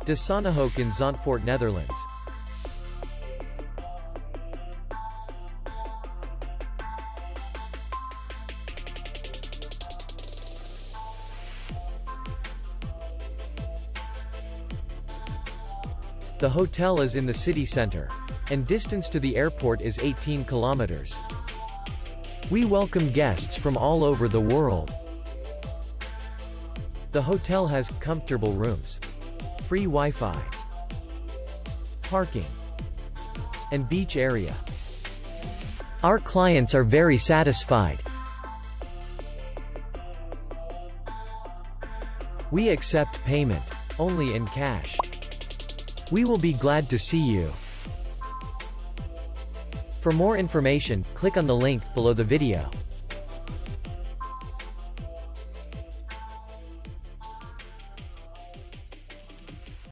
De Sonnehoeck in Zandvoort, Netherlands. The hotel is in the city center, and distance to the airport is 18 kilometers. We welcome guests from all over the world. The hotel has comfortable rooms, free Wi-Fi, parking, and beach area. Our clients are very satisfied. We accept payment only in cash. We will be glad to see you. For more information, click on the link below the video.